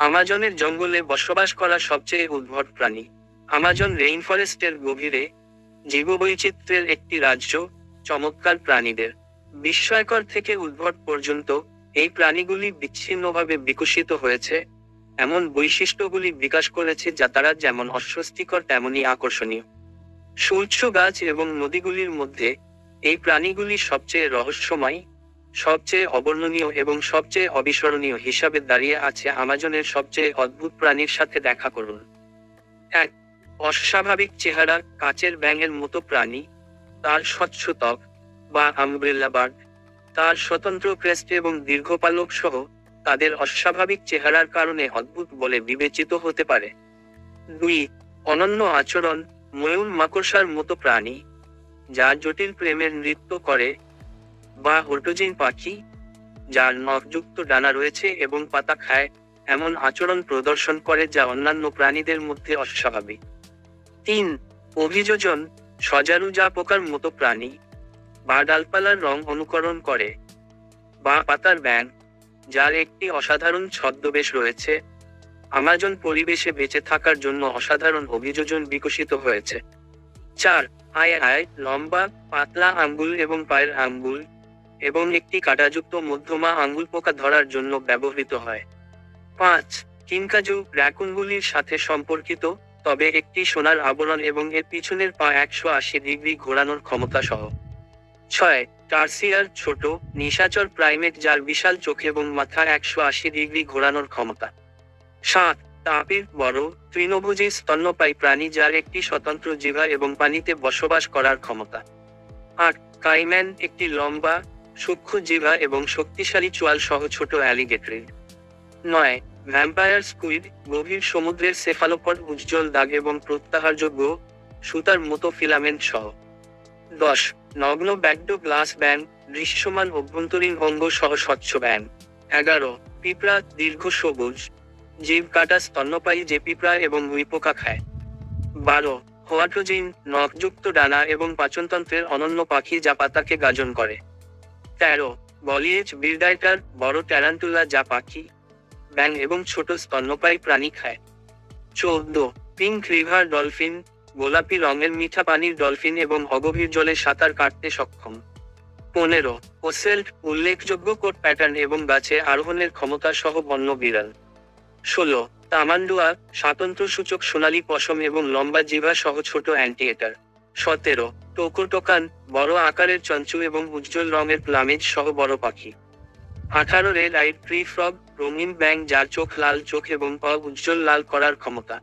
আমাজনের জঙ্গলে বসবাস করা সবচেয়ে উদ্ভট প্রাণী। আমাজন রেইনফরেস্টের গভীরে জীববৈচিত্র্যের একটি রাজ্য, চমৎকার প্রাণীদের। বিস্ময়কর থেকে উদ্ভট পর্যন্ত, এই প্রাণীগুলি বিচ্ছিন্নভাবে বিকশিত হয়েছে, এমন বৈশিষ্ট্যগুলি বিকাশ করেছে যা তারা যেমন অস্বস্তিকর তেমনই আকর্ষণীয়। সূর্য গাছ এবং নদীগুলির মধ্যে এই প্রাণীগুলি সবচেয়ে রহস্যময়, সবচেয়ে অবর্ণনীয় এবং সবচেয়ে অবিস্মরণীয় হিসাবে দাঁড়িয়ে আছে। আমাজনের সবচেয়ে অদ্ভুত প্রাণীর সাথে দেখা করুন। 1. অস্বাভাবিক চেহারা, কাচের ব্যাঙের মতো প্রাণী। তার স্বচ্ছ ত্বক বা আমব্রেলা বার্ড, তার স্বতন্ত্র ক্রেস্ট এবং দীর্ঘ পালক সহ তাদের অস্বাভাবিক চেহারার কারণে অদ্ভুত বলে বিবেচিত হতে পারে। 2. অনন্য আচরণ, ময়ূর মাকড়সার মতো প্রাণী, যা জটিল প্রেমের নৃত্য করে, বা হোর্টোজিন পাখি, যার নখযুক্ত ডানা রয়েছে এবং পাতা খায়, এমন আচরণ প্রদর্শন করে যা অন্যান্য প্রাণীদের মধ্যে অস্বাভাবিক। 3. অভিযোজন, সজারু যা পোকার মতো প্রাণী, বা ডালপালার রং অনুকরণ করে, বা পাতার ব্যাঙ, যার একটি অসাধারণ ছদ্মবেশ রয়েছে। আমাজন পরিবেশে বেঁচে থাকার জন্য অসাধারণ অভিযোজন বিকশিত হয়েছে। 4. আয় লম্বা, পাতলা আঙ্গুল এবং পায়ের আঙ্গুল, এবং একটি কাঁটাযুক্ত মধ্যমা আঙ্গুল পোকা ধরার জন্য ব্যবহৃত হয়। 5. কিনকাজু, র্যাকুনগুলির সাথে সম্পর্কিত, তবে একটি সোনার আবরণ এবং এর পিছনের পা 180 ডিগ্রি ঘোরানোর ক্ষমতা সহ। 6. টার্সিয়ার, ছোট, নিশাচর প্রাইমেট যার বিশাল চোখ এবং মাথা 180 ডিগ্রি ঘোরানোর ক্ষমতা। 7. তাপির, বড়, তৃণভোজী স্তন্যপায়ী প্রাণী যার একটি স্বতন্ত্র জিহ্বা এবং পানিতে বসবাস করার ক্ষমতা। 8. কাইম্যান, একটি লম্বা, সূক্ষ্ম জিহ্বা এবং শক্তিশালী চোয়াল সহ ছোট অ্যালিগেটর। 9. ভ্যাম্পায়ার স্কুইড, গভীর সমুদ্রের সেফালোপড, উজ্জ্বল দাগ এবং প্রত্যাহারযোগ্য, সুতার মতো ফিলামেন্ট সহ। 10. নগ্ন ব্যাগডো গ্লাস ব্যাং, দৃশ্যমান অভ্যন্তরীণ অঙ্গ সহ স্বচ্ছ ব্যাং। 11. পিঁপড়া, দীর্ঘ সবুজ, জিভ কাটা স্তন্যপায়ী যে পিঁপড়া এবং উইপোকা খায়। 12. হোয়াট্রোজিন, নখযুক্ত ডানা এবং পাচনতন্ত্রের অনন্য পাখি যা পাতাকে গাজন করে। 13. বলিয়েজ বিরডাইটার, বড় ট্যারান্টুলা যা পাখি, ব্যাং এবং ছোট স্তন্যপায়ী প্রাণী খায়। 14. পিঙ্ক রিভার ডলফিন, গোলাপি রঙের মিঠা পানির ডলফিন এবং অগভীর জলে সাঁতার কাটতে সক্ষম। 15. ওসেল্ট, উল্লেখযোগ্য কোট প্যাটার্ন এবং গাছে আরোহণের ক্ষমতা সহ বন্য বিড়াল। 16. তামান্ডুয়া, স্বাতন্ত্র্যসূচক সোনালী পশম এবং লম্বা জিহ্বা সহ ছোট অ্যান্টিয়েটার। 17. টোকোটোকান, বড় আকারের চঞ্চু এবং উজ্জ্বল রঙের প্লামেজ সহ বড় পাখি। 18. রেড আইড ট্রি ফ্রগ, রঙিন ব্যাং যার চোখ লাল চোখ এবং পা উজ্জ্বল লাল করার ক্ষমতা।